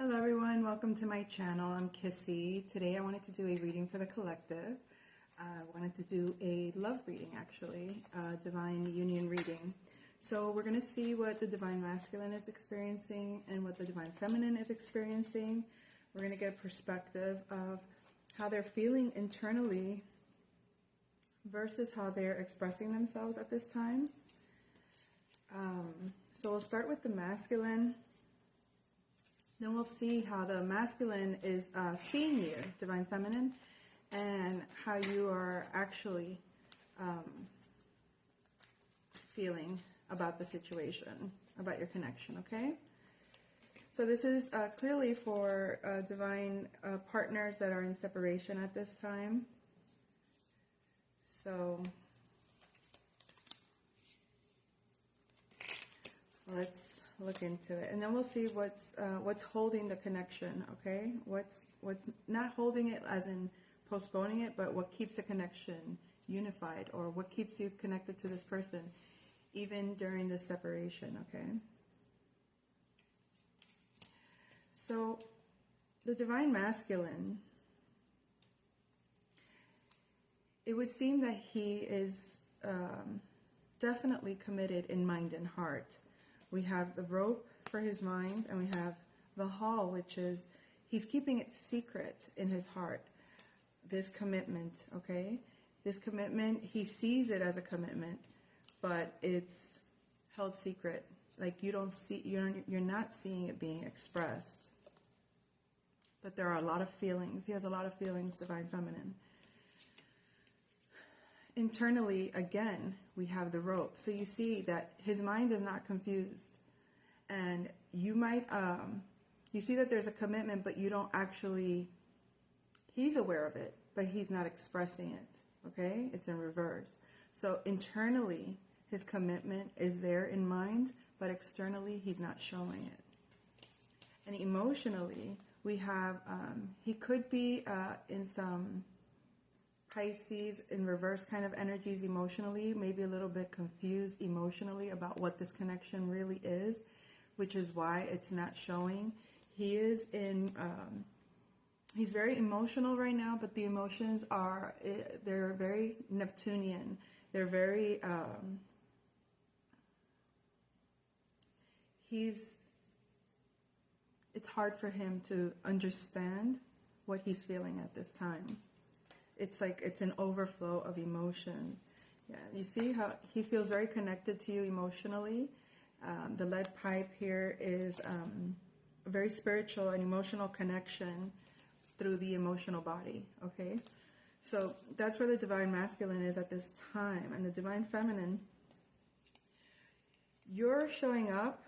Hello everyone, welcome to my channel. I'm Kissy. Today I wanted to do a reading for the collective. I wanted to do a love reading actually, a divine union reading. So we're going to see what the divine masculine is experiencing and what the divine feminine is experiencing. We're going to get a perspective of how they're feeling internally versus how they're expressing themselves at this time. So we'll start with the masculine. Then we'll see how the masculine is seeing you, divine feminine, and how you are actually feeling about the situation, about your connection, okay? So this is clearly for divine partners that are in separation at this time. So let's look into it, and then we'll see what's holding the connection. Okay, what's not holding it as in postponing it, but what keeps the connection unified, or what keeps you connected to this person even during the separation. Okay, so the divine masculine, it would seem that he is definitely committed in mind and heart. We have the rope for his mind, and we have the hall, which is he's keeping it secret in his heart. This commitment, okay? This commitment, he sees it as a commitment, but it's held secret. Like you don't see, you're not seeing it being expressed. But there are a lot of feelings. He has a lot of feelings, divine feminine. Internally, again, we have the rope. So you see that his mind is not confused. And you might, you see that there's a commitment, but you don't actually, he's aware of it, but he's not expressing it. Okay? It's in reverse. So internally, his commitment is there in mind, but externally, he's not showing it. And emotionally, we have, he could be in some Pisces in reverse kind of energies emotionally, maybe a little bit confused emotionally about what this connection really is, which is why it's not showing. He is in, he's very emotional right now, but the emotions are, they're very Neptunian. They're very, it's hard for him to understand what he's feeling at this time. It's like it's an overflow of emotion. Yeah, you see how he feels very connected to you emotionally. The lead pipe here is a very spiritual and emotional connection through the emotional body, okay? So that's where the divine masculine is at this time. And the divine feminine, you're showing up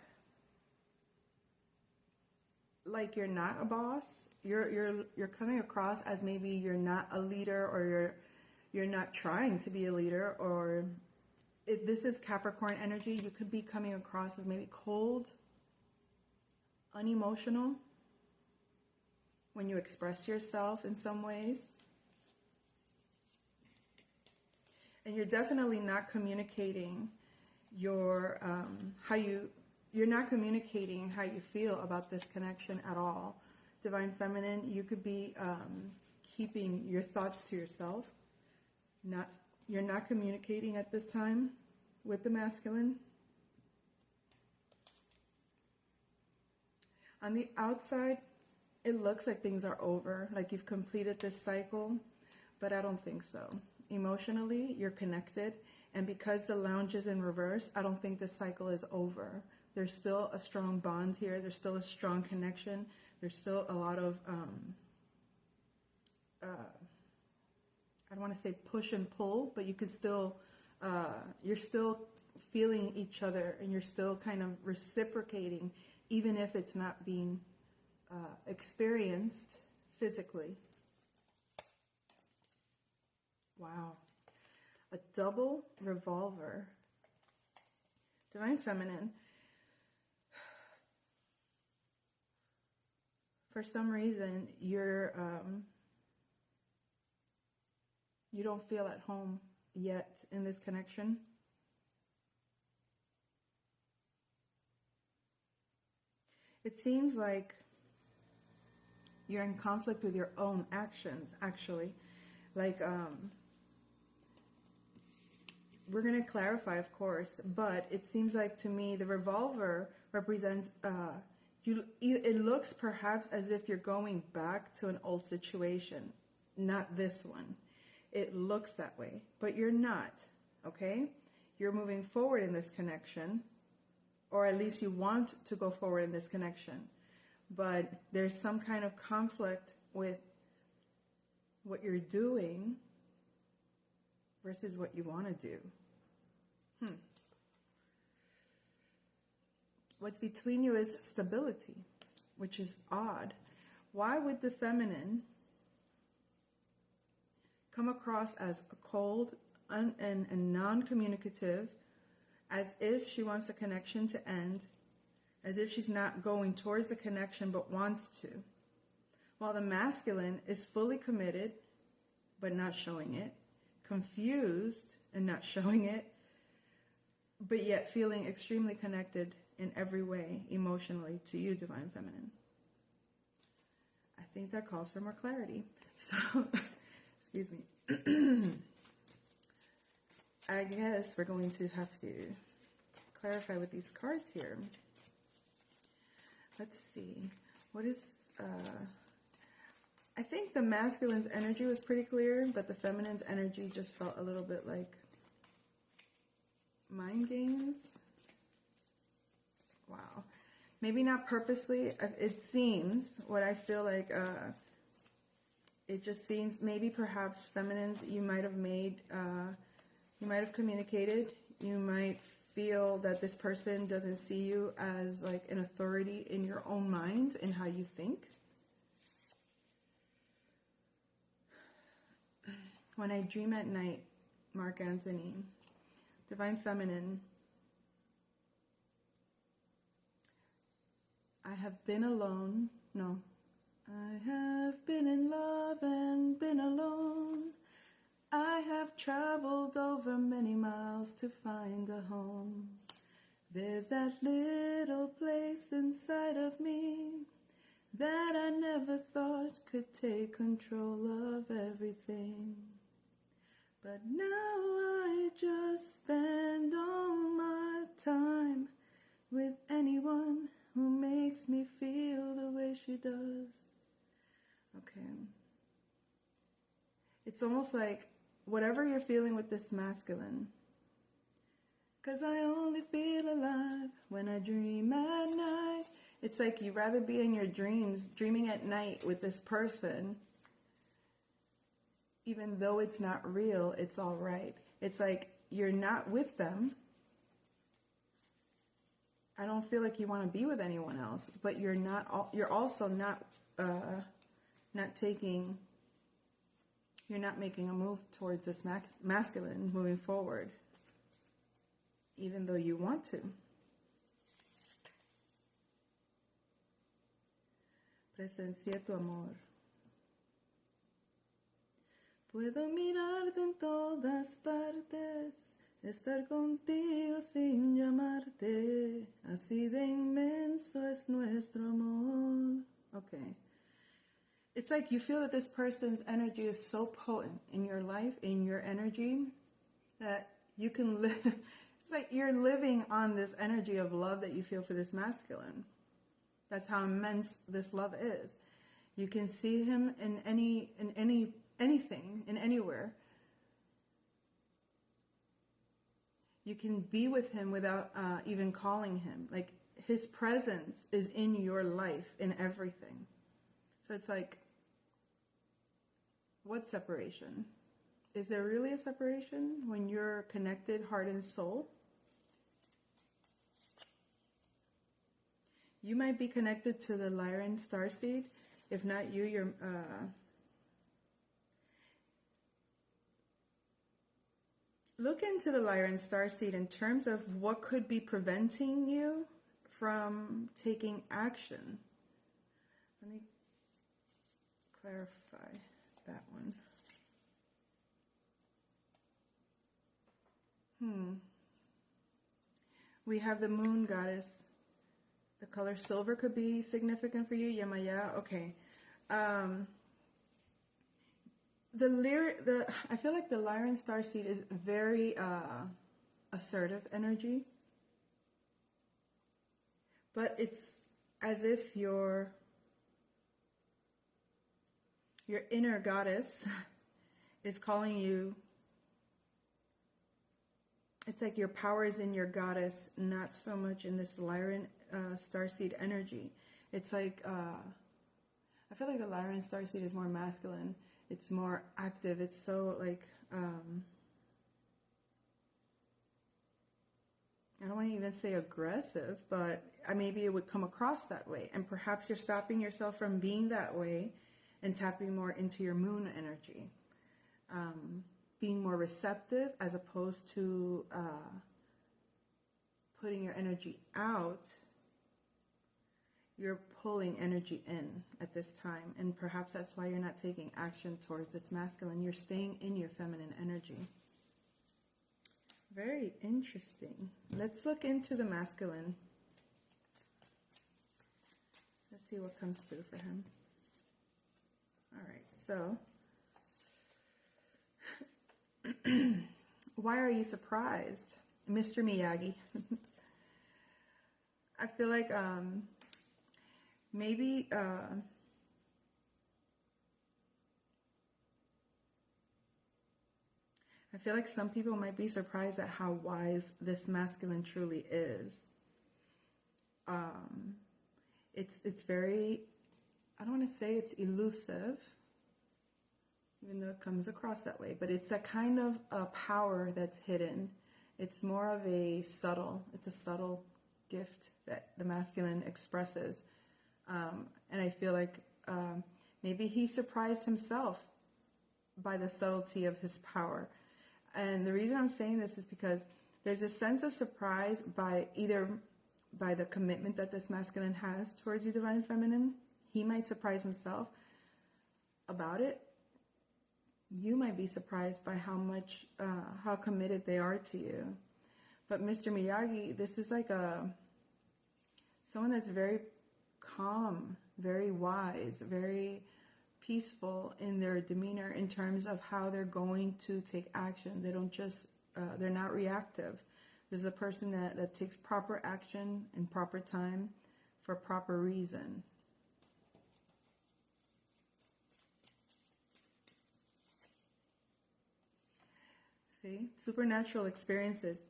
like you're not a boss. You're coming across as maybe you're not a leader, or you're not trying to be a leader, or if this is Capricorn energy, you could be coming across as maybe cold, unemotional when you express yourself in some ways. And you're definitely not communicating your you're not communicating how you feel about this connection at all. Divine feminine, you could be keeping your thoughts to yourself. You're not communicating at this time with the masculine. On the outside, it looks like things are over, like you've completed this cycle, but I don't think so. Emotionally, you're connected, and because the lounge is in reverse, I don't think this cycle is over. There's still a strong bond here. There's still a strong connection. There's still a lot of, I don't want to say push and pull, but you can still, you're still feeling each other, and you're still kind of reciprocating, even if it's not being experienced physically. Wow. A double revolver. Divine feminine. For some reason, you don't feel at home yet in this connection. It seems like You're in conflict with your own actions, actually. Like, we're going to clarify, of course, but it seems like to me the revolver represents, it looks perhaps as if you're going back to an old situation, not this one. It looks that way, but you're not, okay? You're moving forward in this connection, or at least you want to go forward in this connection, but there's some kind of conflict with what you're doing versus what you want to do. What's between you is stability, which is odd. Why would the feminine come across as cold and non-communicative, as if she wants the connection to end, as if she's not going towards the connection but wants to, while the masculine is fully committed but not showing it, confused and not showing it, but yet feeling extremely connected in every way, emotionally, to you, Divine Feminine. I think that calls for more clarity. So, excuse me. I guess we're going to have to clarify with these cards here. Let's see. What is... I think the masculine's energy was pretty clear, but the feminine's energy just felt a little bit like mind games. Wow. Maybe not purposely. It seems, what I feel like, it just seems maybe perhaps feminines, you might have made, you might have communicated, you might feel that this person doesn't see you as like an authority in your own mind and how you think. When I dream at night, Mark Anthony, Divine Feminine, I have been alone. No. I have been in love and been alone. I have traveled over many miles to find a home. There's that little place inside of me that I never thought could take control of everything. But now I just spend all my time with anyone who makes me feel the way she does. Okay. It's almost like whatever you're feeling with this masculine, 'cause I only feel alive when I dream at night. It's like you'd rather be in your dreams, dreaming at night with this person. Even though it's not real, it's all right. It's like you're not with them. I don't feel like you want to be with anyone else, but you're not. You're also not taking. You're not making a move towards this masculine moving forward, even though you want to. Presencia tu amor. Puedo mirarte en todas partes, estar contigo sin llamarte, así de inmenso es nuestro amor. Okay. It's like you feel that this person's energy is so potent in your life, in your energy, that you can live. It's like you're living on this energy of love that you feel for this masculine. That's how immense this love is. You can see him in anything, in anywhere. You can be with him without even calling him. Like his presence is in your life, in everything. So it's like, what separation? Is there really a separation when you're connected heart and soul? You might be connected to the Lyran starseed. If not you, you're... Look into the Lyran starseed in terms of what could be preventing you from taking action. Let me clarify that one. We have the moon goddess. The color silver could be significant for you. Yamaya. Okay. I feel like the Lyran starseed is very assertive energy, but it's as if your inner goddess is calling you. It's like your power is in your goddess, not so much in this Lyran starseed energy. It's like I feel like the Lyran starseed is more masculine. It's more active. It's so like, I don't want to even say aggressive, but maybe it would come across that way. And perhaps you're stopping yourself from being that way and tapping more into your moon energy. Being more receptive as opposed to putting your energy out. You're pulling energy in at this time, and perhaps that's why you're not taking action towards this masculine. You're staying in your feminine energy. Very interesting. Let's look into the masculine. Let's see what comes through for him. All right, so why are you surprised, Mr. Miyagi? I feel like maybe I feel like some people might be surprised at how wise this masculine truly is. It's very, I don't want to say it's elusive, even though it comes across that way, but it's a kind of a power that's hidden. It's more of a subtle gift that the masculine expresses. And I feel like maybe he surprised himself by the subtlety of his power. And the reason I'm saying this is because there's a sense of surprise by the commitment that this masculine has towards you, divine feminine. He might surprise himself about it. You might be surprised by how committed they are to you. But Mr. Miyagi, this is like someone that's very calm, very wise, very peaceful in their demeanor in terms of how they're going to take action. They don't just, they're not reactive. This is a person that takes proper action in proper time for proper reason. See, supernatural experiences.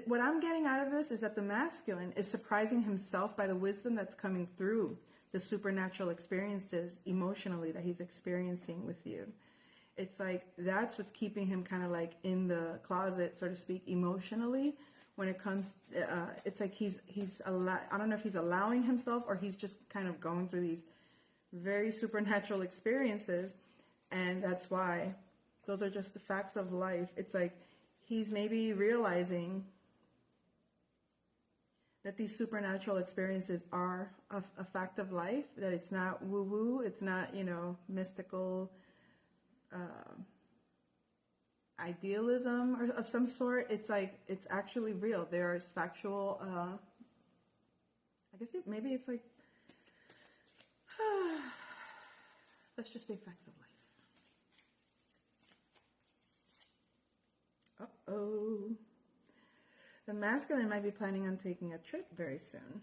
What I'm getting out of this is that the masculine is surprising himself by the wisdom that's coming through the supernatural experiences emotionally that he's experiencing with you. It's like that's what's keeping him kind of like in the closet, so to speak, emotionally. When it comes, it's like I don't know if he's allowing himself or he's just kind of going through these very supernatural experiences, and that's why those are just the facts of life. It's like he's maybe realizing that these supernatural experiences are a fact of life, that it's not woo-woo, it's not, mystical idealism or of some sort. It's like, it's actually real. There's factual, I guess maybe it's like, let's just say facts of life. Uh-oh. The masculine might be planning on taking a trip very soon.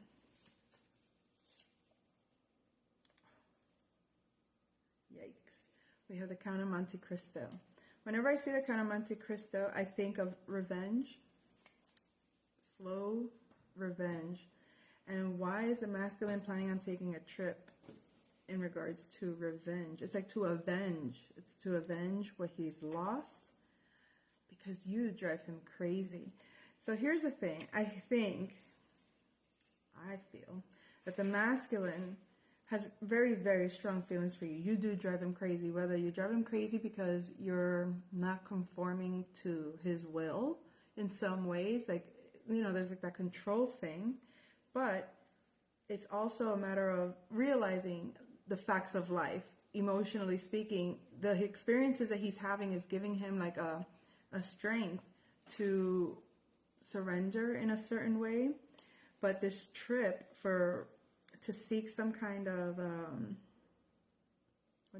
Yikes. We have the Count of Monte Cristo. Whenever I see the Count of Monte Cristo, I think of revenge. Slow revenge. And why is the masculine planning on taking a trip in regards to revenge? It's like to avenge. It's to avenge what he's lost because you drive him crazy. So here's the thing. I feel that the masculine has very, very strong feelings for you. You do drive him crazy, whether you drive him crazy because you're not conforming to his will in some ways. Like, there's like that control thing. But it's also a matter of realizing the facts of life. Emotionally speaking, the experiences that he's having is giving him like a strength to surrender in a certain way, but this trip to seek some kind of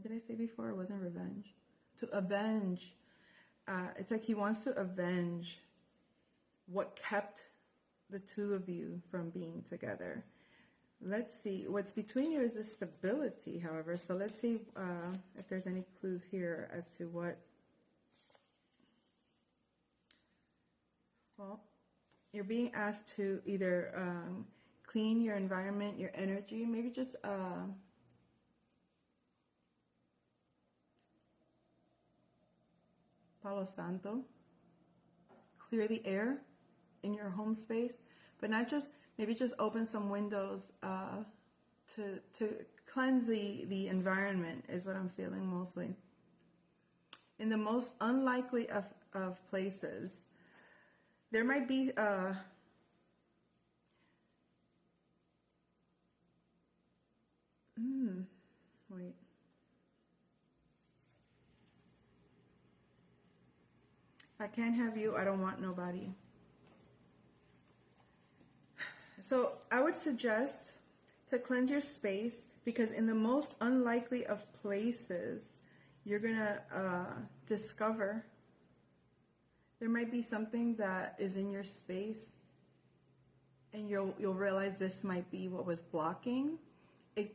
did I say before? It wasn't revenge. To avenge. It's like he wants to avenge what kept the two of you from being together. Let's see. What's between you is the stability, however. So let's see if there's any clues here as to what. Well, you're being asked to either clean your environment, your energy, maybe just Palo Santo, clear the air in your home space, but not just, maybe just open some windows to cleanse the environment is what I'm feeling mostly. In the most unlikely of places, there might be wait. If I can't have you, I don't want nobody. So I would suggest to cleanse your space, because in the most unlikely of places, you're going to discover there might be something that is in your space, and you'll realize this might be what was blocking.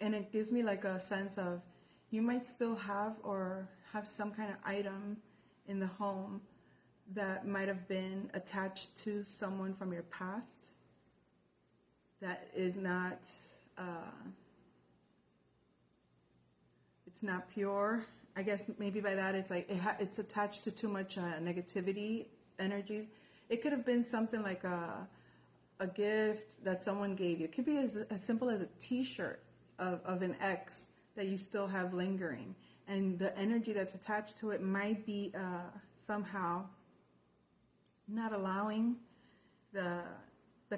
And it gives me like a sense of you might still have some kind of item in the home that might have been attached to someone from your past that is not, it's not pure. I guess maybe by that it's like it's attached to too much negativity, energies. It could have been something like a gift that someone gave you. It could be as simple as a t-shirt of an ex that you still have lingering. And the energy that's attached to it might be somehow not allowing the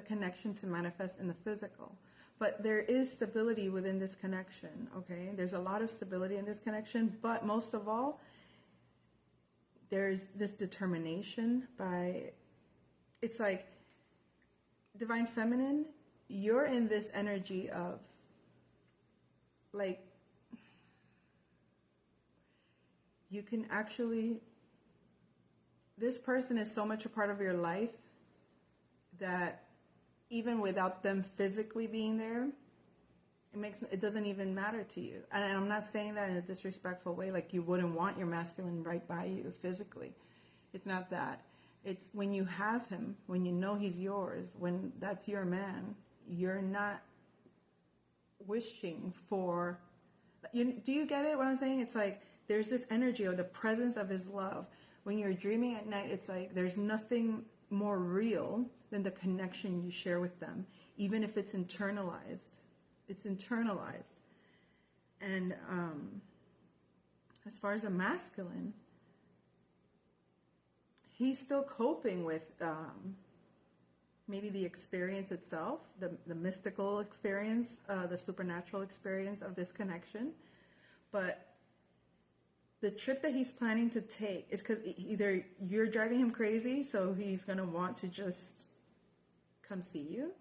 connection to manifest in the physical. But there is stability within this connection, okay? There's a lot of stability in this connection, but most of all, there's this determination it's like Divine Feminine, you're in this energy of, like, you can actually, this person is so much a part of your life that even without them physically being there, it doesn't even matter to you. And I'm not saying that in a disrespectful way, like you wouldn't want your masculine right by you physically. It's not that. It's when you have him, when you know he's yours, when that's your man, you're not wishing for, do you get it what I'm saying? It's like there's this energy or the presence of his love. When you're dreaming at night, it's like there's nothing more real than the connection you share with them, even if it's internalized. It's internalized. And as far as the masculine, he's still coping with maybe the experience itself, the mystical experience, the supernatural experience of this connection. But the trip that he's planning to take is because either you're driving him crazy, so he's going to want to just come see you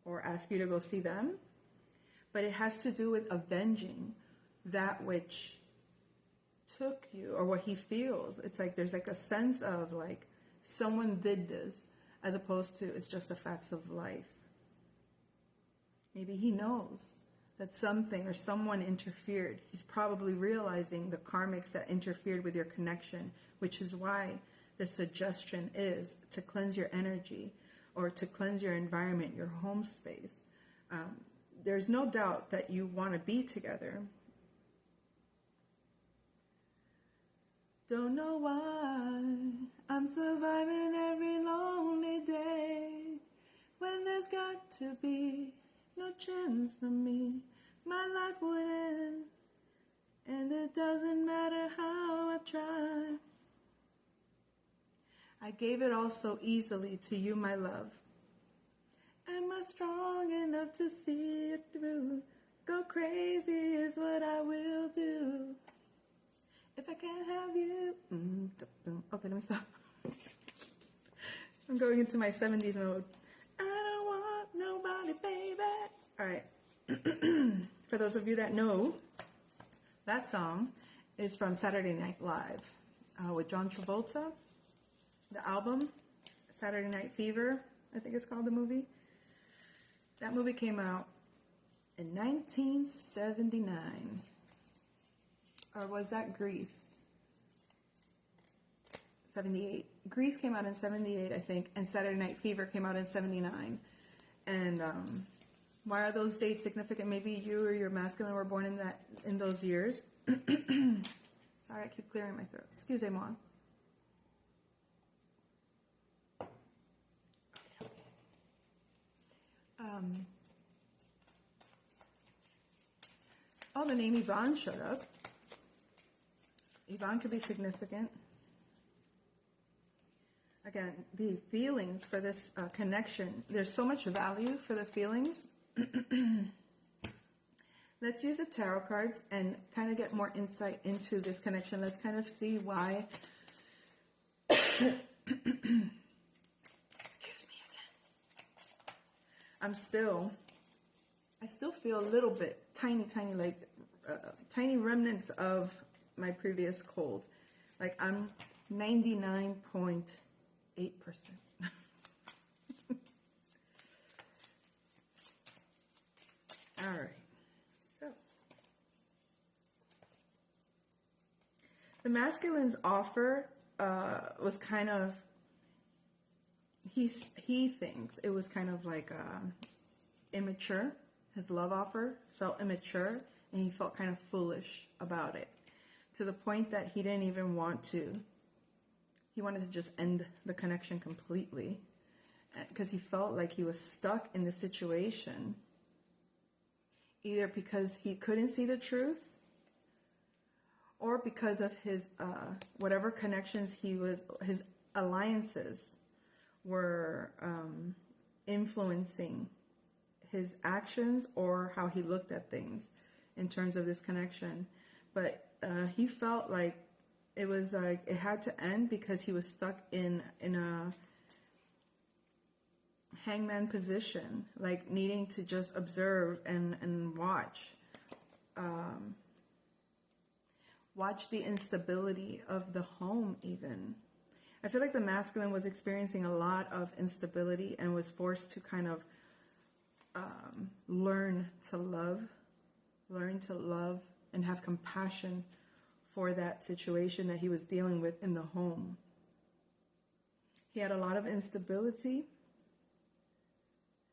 or ask you to go see them. But it has to do with avenging that which took you, or what he feels. It's like there's like a sense of like someone did this, as opposed to it's just the facts of life. Maybe he knows that something or someone interfered. He's probably realizing the karmics that interfered with your connection, which is why the suggestion is to cleanse your energy or to cleanse your environment, your home space. There's no doubt that you want to be together. Don't know why I'm surviving every lonely day when there's got to be no chance for me. My life would end, and it doesn't matter how I try. I gave it all so easily to you, my love. Am I strong enough to see it through? Go crazy is what I will do. If I can't have you... Okay, let me stop. I'm going into my 70s mode. I don't want nobody, baby. All right. For those of you that know, That song is from Saturday Night Live with John Travolta. The album, Saturday Night Fever, I think it's called, the movie. That movie came out in 1979. Or was that Grease? 78. Grease came out in 78, I think, and Saturday Night Fever came out in 79. And why are those dates significant? Maybe you or your masculine were born in those years. Sorry, I keep clearing my throat. Excusez-moi. Oh, the name Yvonne showed up. Yvonne could be significant. Again, the feelings for this connection, there's so much value for the feelings. Let's use the tarot cards and kind of get more insight into this connection. Let's kind of see why. Excuse me again. I still feel a little bit, tiny, like tiny remnants of my previous cold. Like I'm 99.8%. All right. So the masculine's offer was kind of, he thinks it was kind of like immature. His love offer felt immature, and he felt kind of foolish about it, to the point that he didn't even want to. He wanted to just end the connection completely, because he felt like he was stuck in the situation, either because he couldn't see the truth, or because of his whatever connections his alliances were influencing his actions or how he looked at things in terms of this connection. But he felt like it was like it had to end because he was stuck in a hangman position, like needing to just observe and watch the instability of the home even. I feel like the masculine was experiencing a lot of instability and was forced to kind of learn to love and have compassion for that situation that he was dealing with in the home. He had a lot of instability,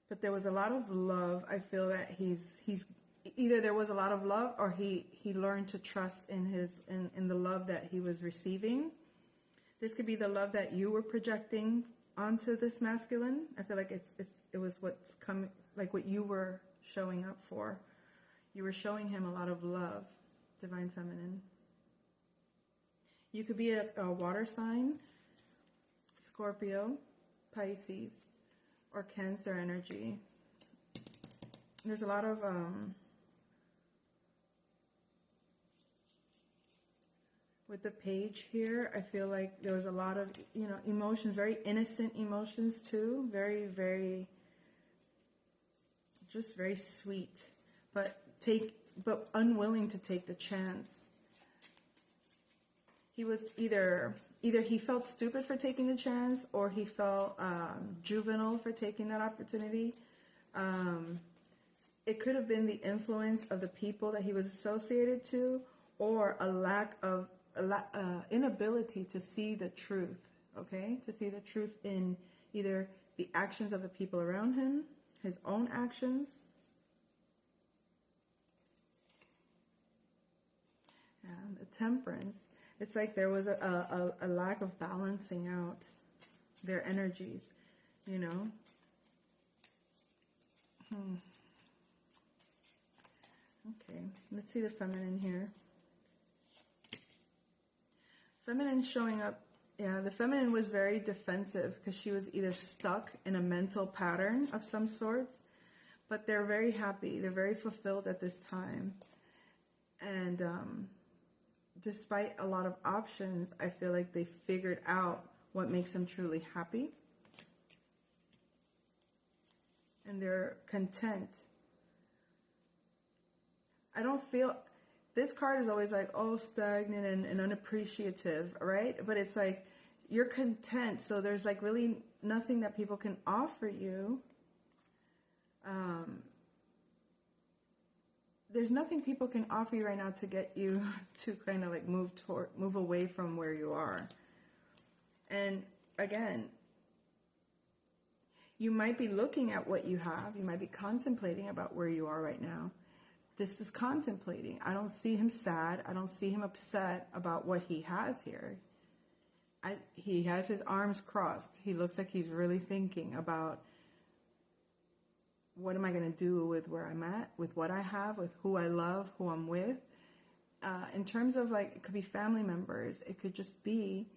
but there was a lot of love. I feel that he's either there was a lot of love, or he learned to trust in the love that he was receiving. This could be the love that you were projecting onto this masculine. I feel like it was what's coming, like what you were showing up for. You were showing him a lot of love, Divine Feminine. You could be a water sign, Scorpio, Pisces, or Cancer energy. There's a lot of with the page here, I feel like there was a lot of, emotions, very innocent emotions too, very, very, just very sweet, but unwilling to take the chance. He was either he felt stupid for taking the chance, or he felt juvenile for taking that opportunity. It could have been the influence of the people that he was associated to, or a lack of inability to see the truth. Okay, to see the truth in either the actions of the people around him, his own actions. And the Temperance. It's like there was a lack of balancing out their energies, Okay, let's see the Feminine here. Feminine showing up, the Feminine was very defensive because she was either stuck in a mental pattern of some sorts, but they're very happy. They're very fulfilled at this time. And despite a lot of options, I feel like they figured out what makes them truly happy. And they're content. I don't feel, this card is always like, oh, stagnant and unappreciative, right? But it's like, you're content. So there's like really nothing that people can offer you. There's nothing people can offer you right now to get you to kind of like move away from where you are. And again, you might be looking at what you have. You might be contemplating about where you are right now. This is contemplating. I don't see him sad. I don't see him upset about what he has here. He has his arms crossed. He looks like he's really thinking about, what am I going to do with where I'm at, with what I have, with who I love, who I'm with. In terms of like, it could be family members. It could just be,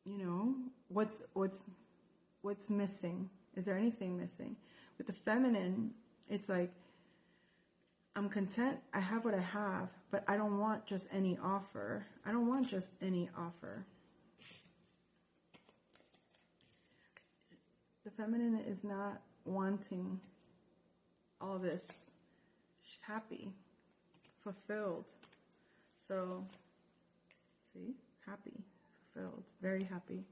you know, what's missing? Is there anything missing? With the feminine, it's like, I'm content. I have what I have, but I don't want just any offer. I don't want just any offer. The feminine is not wanting all this. She's happy, fulfilled. So, see, happy, fulfilled, very happy.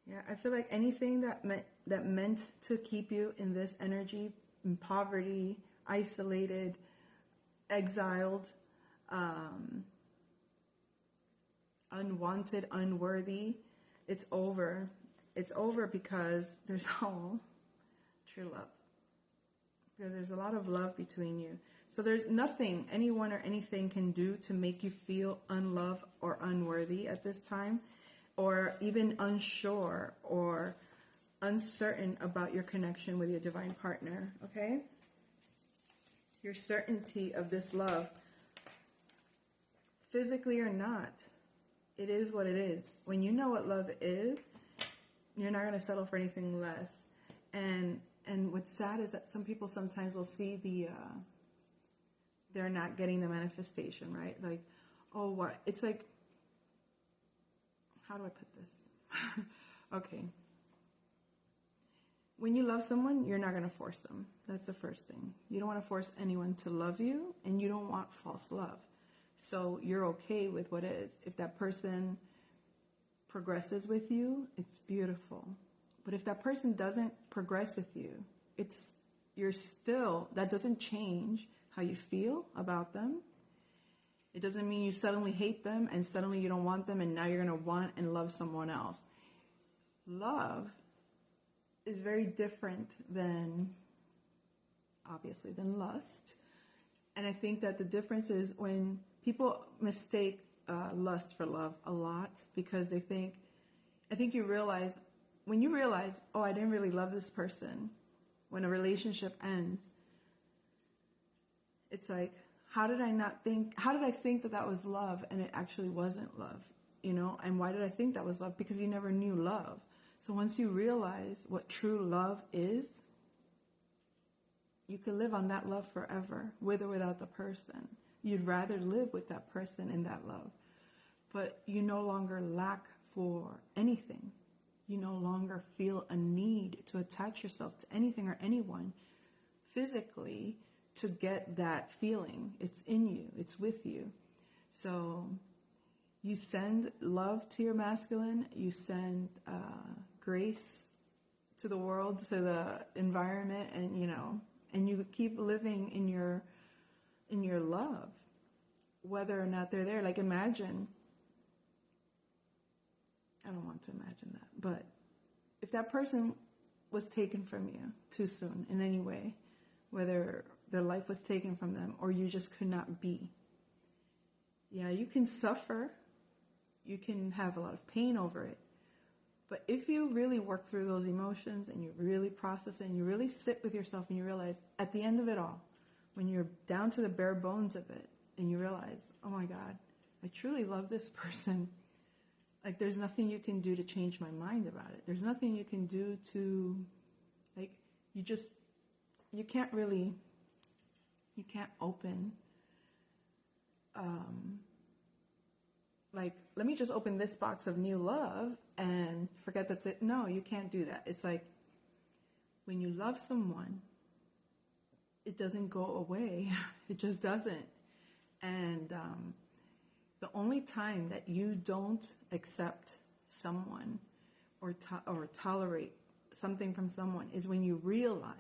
Yeah, I feel like anything that meant to keep you in this energy, in poverty, isolated, exiled, unwanted, unworthy, it's over. It's over because there's all true love. Because there's a lot of love between you. So there's nothing anyone or anything can do to make you feel unloved or unworthy at this time, or even unsure or uncertain about your connection with your divine partner, okay? Your certainty of this love, physically or not, it is what it is. When you know what love is, you're not going to settle for anything less. And what's sad is that some people sometimes will see they're not getting the manifestation, right? Like, oh, what? It's like, how do I put this? Okay. When you love someone, you're not going to force them. That's the first thing. You don't want to force anyone to love you, and you don't want false love. So you're okay with what is. If that person progresses with you, it's beautiful. But if that person doesn't progress with you, that doesn't change how you feel about them. It doesn't mean you suddenly hate them and suddenly you don't want them and now you're going to want and love someone else. Love is very different than lust. And I think that the difference is when people mistake lust for love a lot, because I think when you realize, oh, I didn't really love this person, when a relationship ends, it's like, how did I think that was love and it actually wasn't love, you know? And why did I think that was love? Because you never knew love. So once you realize what true love is, you can live on that love forever, with or without the person. You'd rather live with that person in that love. But you no longer lack for anything. You no longer feel a need to attach yourself to anything or anyone physically to get that feeling. It's in you. It's with you. So you send love to your masculine. You send grace to the world, to the environment, and and you keep living in your love, whether or not they're there. Like, imagine, I don't want to imagine that, but if that person was taken from you too soon in any way, whether their life was taken from them or you just could not be, yeah, you can suffer, you can have a lot of pain over it. But if you really work through those emotions and you really process it and you really sit with yourself and you realize at the end of it all, when you're down to the bare bones of it and you realize, oh my God, I truly love this person. Like, there's nothing you can do to change my mind about it. There's nothing you can do to, like, you can't open, like, let me just open this box of new love and forget no, you can't do that. It's like, when you love someone, it doesn't go away. It just doesn't. And the only time that you don't accept someone or tolerate something from someone is when you realize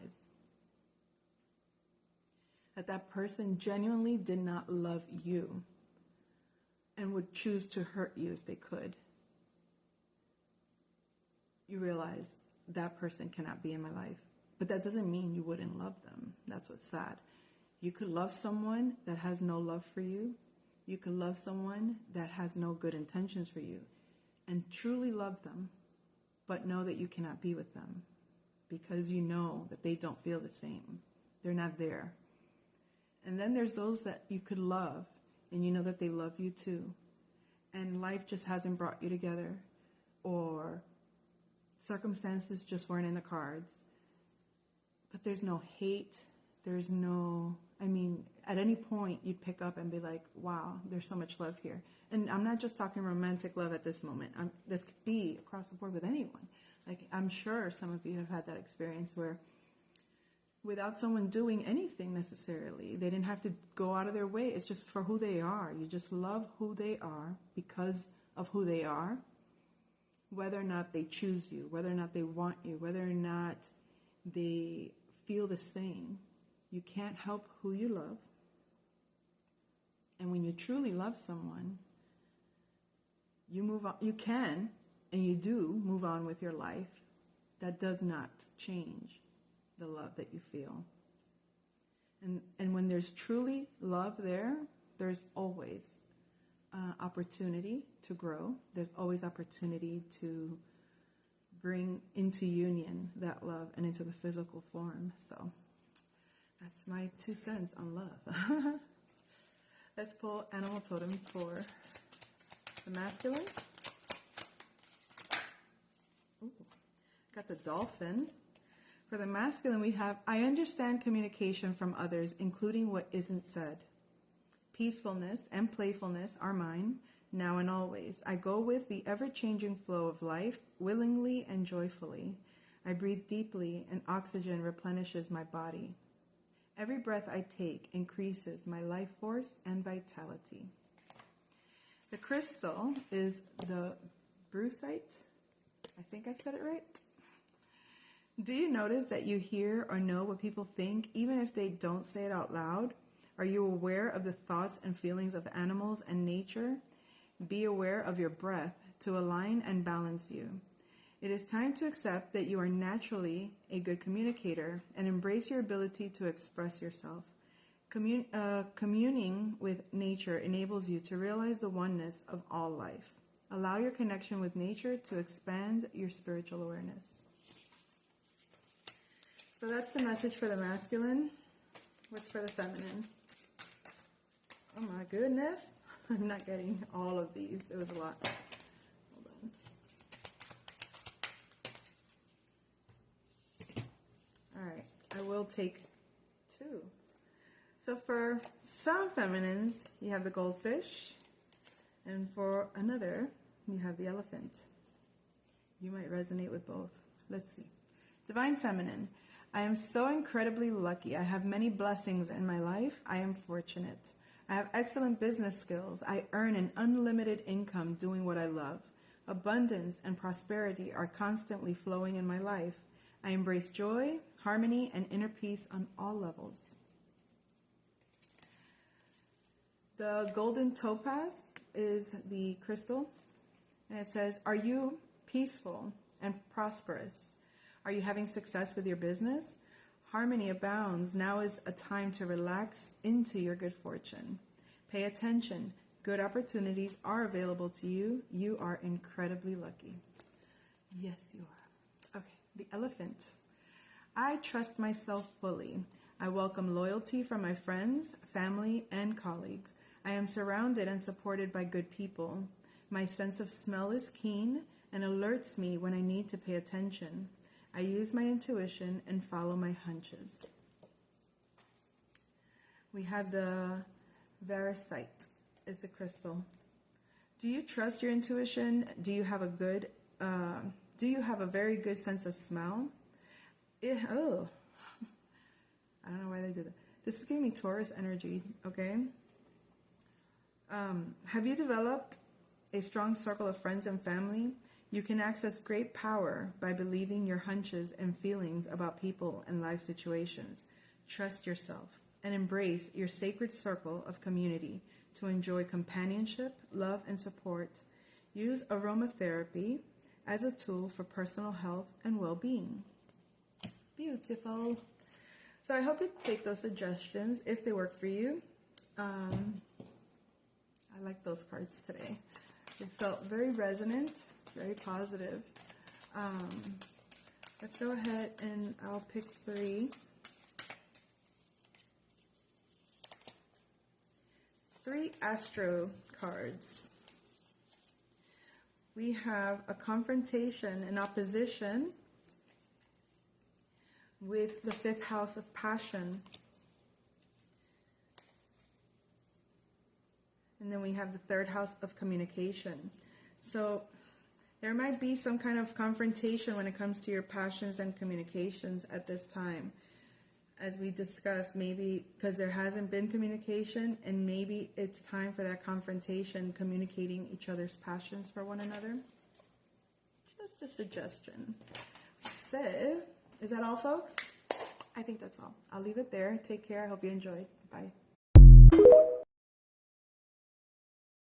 that that person genuinely did not love you and would choose to hurt you if they could. You realize that person cannot be in my life. But that doesn't mean you wouldn't love them. That's what's sad. You could love someone that has no love for you. You could love someone that has no good intentions for you and truly love them, but know that you cannot be with them because you know that they don't feel the same. They're not there. And then there's those that you could love and you know that they love you too. And life just hasn't brought you together, or circumstances just weren't in the cards. But there's no hate. There's no, at any point you'd pick up and be like, wow, there's so much love here. And I'm not just talking romantic love at this moment. This could be across the board with anyone. Like, I'm sure some of you have had that experience where without someone doing anything necessarily, they didn't have to go out of their way. It's just for who they are. You just love who they are because of who they are. Whether or not they choose you, whether or not they want you, whether or not they feel the same. You can't help who you love. And when you truly love someone, you move on. You can, and you do move on with your life. That does not change the love that you feel. And when there's truly love there, there's always opportunity to grow. There's always opportunity to bring into union that love and into the physical form. So that's my 2 cents on love. Let's pull animal totems for the masculine. Ooh, got the dolphin. For the masculine, we have, I understand communication from others, including what isn't said. Peacefulness and playfulness are mine, now and always. I go with the ever-changing flow of life, willingly and joyfully. I breathe deeply, and oxygen replenishes my body. Every breath I take increases my life force and vitality. The crystal is the brucite. I think I said it right. Do you notice that you hear or know what people think, even if they don't say it out loud? Are you aware of the thoughts and feelings of animals and nature? Be aware of your breath to align and balance you. It is time to accept that you are naturally a good communicator and embrace your ability to express yourself. Communing with nature enables you to realize the oneness of all life. Allow your connection with nature to expand your spiritual awareness. So that's the message for the masculine. What's for the feminine? Oh my goodness. I'm not getting all of these. It was a lot. Hold on. All right. I will take 2. So for some feminines, you have the goldfish. And for another, you have the elephant. You might resonate with both. Let's see. Divine Feminine. I am so incredibly lucky. I have many blessings in my life. I am fortunate. I have excellent business skills. I earn an unlimited income doing what I love. Abundance and prosperity are constantly flowing in my life. I embrace joy, harmony, and inner peace on all levels. The golden topaz is the crystal, and it says, are you peaceful and prosperous? Are you having success with your business? Harmony abounds. Now is a time to relax into your good fortune. Pay attention. Good opportunities are available to you. You are incredibly lucky. Yes, you are. Okay, the elephant. I trust myself fully. I welcome loyalty from my friends, family, and colleagues. I am surrounded and supported by good people. My sense of smell is keen and alerts me when I need to pay attention. I use my intuition and follow my hunches. We have the varisite, is a crystal. Do you trust your intuition? Do you have a very good sense of smell? I don't know why they do that. This is giving me Taurus energy, okay? Have you developed a strong circle of friends and family? You can access great power by believing your hunches and feelings about people and life situations. Trust yourself and embrace your sacred circle of community to enjoy companionship, love, and support. Use aromatherapy as a tool for personal health and well-being. Beautiful. So I hope you take those suggestions if they work for you. I like those cards today. They felt very resonant, very positive. Let's go ahead and I'll pick 3. 3 astro cards. We have a confrontation and opposition with the 5th house of passion. And then we have the 3rd house of communication. So there might be some kind of confrontation when it comes to your passions and communications at this time. As we discussed, maybe because there hasn't been communication, and maybe it's time for that confrontation, communicating each other's passions for one another. Just a suggestion. So, is that all, folks? I think that's all. I'll leave it there. Take care. I hope you enjoyed. Bye.